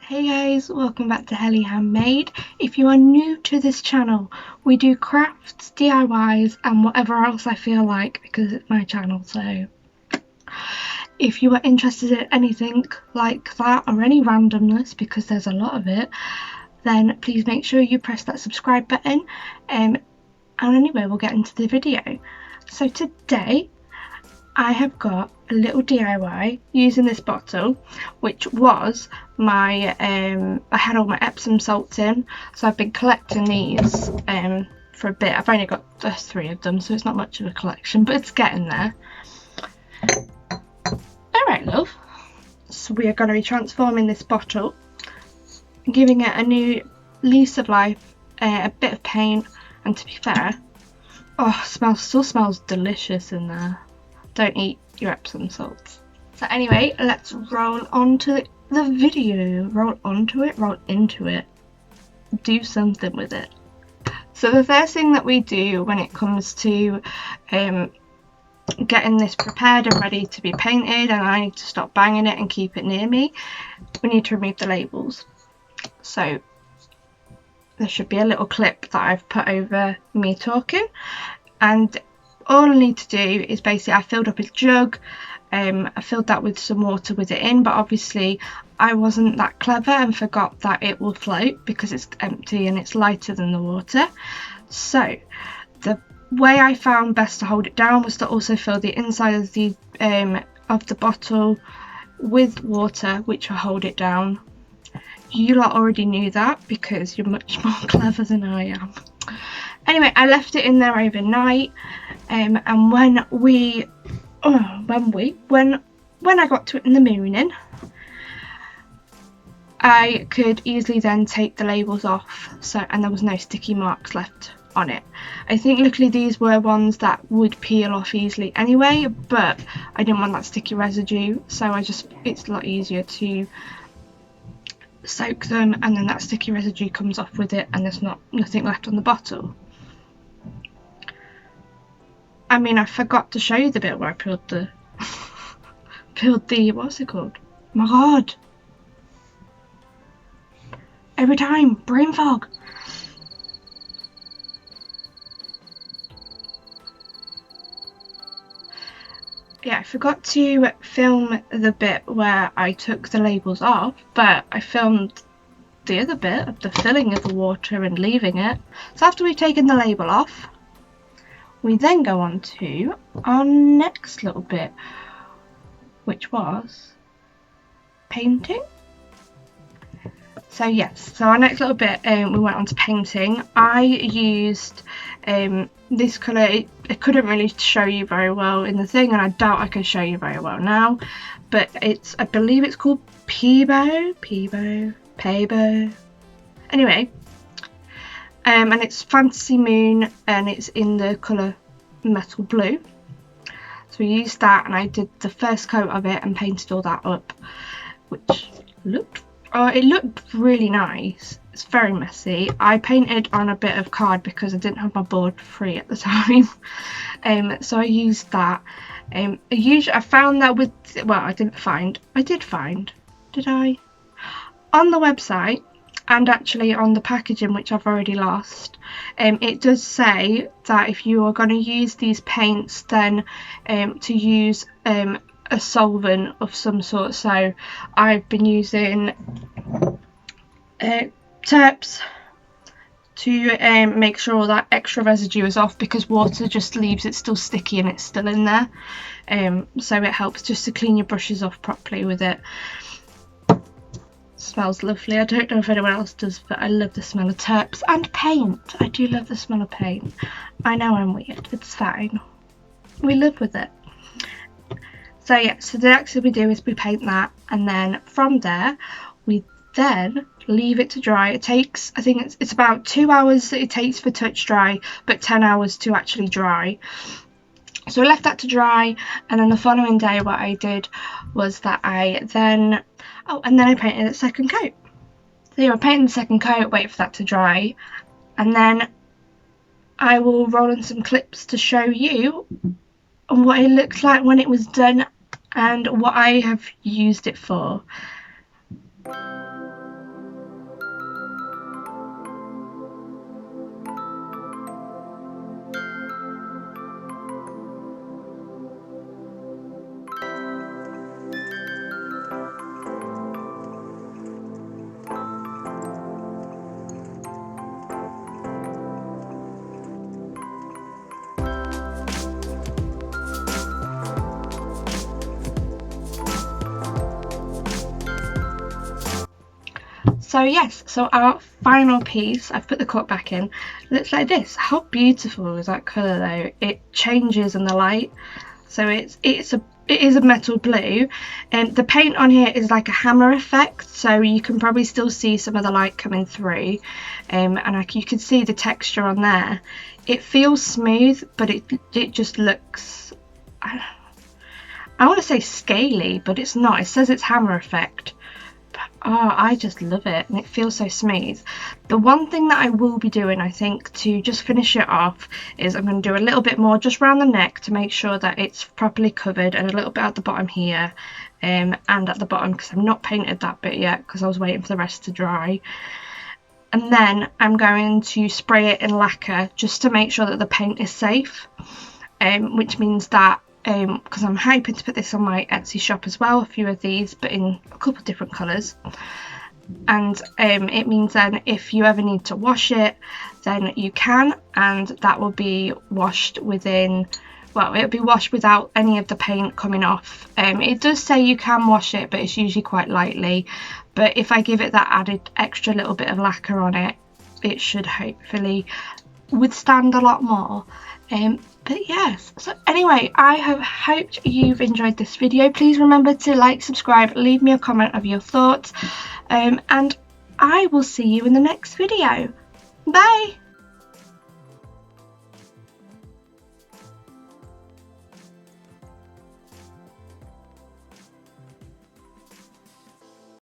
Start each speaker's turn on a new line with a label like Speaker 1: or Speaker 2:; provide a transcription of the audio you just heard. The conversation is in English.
Speaker 1: Hey guys, welcome back to Hely Handmade. If you are new to this channel, we do crafts, DIYs and whatever else I feel like because it's my channel. So if you are interested in anything like that or any randomness, because there's a lot of it, then please make sure you press that subscribe button. And anyway, we'll get into the video. So today I have got a little DIY using this bottle, which was my I had all my Epsom salts in, so I've been collecting these for a bit. I've only got 3 of them, so it's not much of a collection, but it's getting there. Alright love, so we are going to be transforming this bottle, giving it a new lease of life, a bit of paint, and to be fair, still smells delicious in there. Don't eat your Epsom salts. So anyway, let's roll on to the video. Roll onto it, roll into it. Do something with it. So the first thing that we do when it comes to getting this prepared and ready to be painted, and I need to stop banging it and keep it near me, we need to remove the labels. So there should be a little clip that I've put over me talking, and all I need to do is basically, I filled up a jug, I filled that with some water with it in, but obviously I wasn't that clever and forgot that it will float because it's empty and it's lighter than the water. So the way I found best to hold it down was to also fill the inside of the bottle with water, which will hold it down. You lot already knew that because you're much more clever than I am. Anyway, I left it in there overnight, and when I got to it in the morning, I could easily then take the labels off, and there was no sticky marks left on it. I think luckily these were ones that would peel off easily anyway, but I didn't want that sticky residue, so it's a lot easier to soak them, and then that sticky residue comes off with it and there's nothing left on the bottle. I mean, I forgot to show you the bit where I peeled the what's it called? My god, every time, brain fog. Yeah, I forgot to film the bit where I took the labels off, but I filmed the other bit of the filling of the water and leaving it. So after we've taken the label off, we then go on to our next little bit, which was painting. So yes, so our next little bit, we went on to painting. I used this colour. I couldn't really show you very well in the thing, and I doubt I can show you very well now, but I believe it's called Peebo. Anyway, and it's Fantasy Moon, and it's in the colour Metal Blue. So we used that, and I did the first coat of it and painted all that up, which looked really nice. It's very messy. I painted on a bit of card because I didn't have my board free at the time, so I used that. I found that with, well, I did find did I, on the website and actually on the packaging, which I've already lost, it does say that if you are going to use these paints, then to use a solvent of some sort. So I've been using terps to make sure all that extra residue is off, because water just leaves it still sticky and it's still in there, so it helps just to clean your brushes off properly with it. Smells lovely. I don't know if anyone else does, but I love the smell of terps and paint. I do love the smell of paint. I know I'm weird, it's fine, we live with it. So yeah, so the next thing we do is we paint that, and then from there we then leave it to dry. It takes, I think it's about 2 hours that it takes for touch dry, but 10 hours to actually dry. So I left that to dry, and then the following day what I did was that I then I painted the second coat. So yeah, I painted the second coat, wait for that to dry, and then I will roll in some clips to show you what it looks like when it was done and what I have used it for. So yes, so our final piece, I've put the cork back in, looks like this. How beautiful is that colour though? It changes in the light. So it is a metal blue, and the paint on here is like a hammer effect, so you can probably still see some of the light coming through, and you can see the texture on there. It feels smooth, but it just looks, I want to say scaly, but it's not. It says it's hammer effect. Oh, I just love it, and it feels so smooth. The one thing that I will be doing, I think, to just finish it off is I'm going to do a little bit more just around the neck to make sure that it's properly covered, and a little bit at the bottom here, and at the bottom, because I've not painted that bit yet because I was waiting for the rest to dry. And then I'm going to spray it in lacquer just to make sure that the paint is safe, which means that because I'm hoping to put this on my Etsy shop as well, a few of these, but in a couple of different colours. And it means then if you ever need to wash it, then you can, and that will be washed within, well, it'll be washed without any of the paint coming off. It does say you can wash it, but it's usually quite lightly. But if I give it that added extra little bit of lacquer on it, it should hopefully withstand a lot more. But yes, so anyway, I have hoped you've enjoyed this video. Please remember to like, subscribe, leave me a comment of your thoughts, and I will see you in the next video. Bye!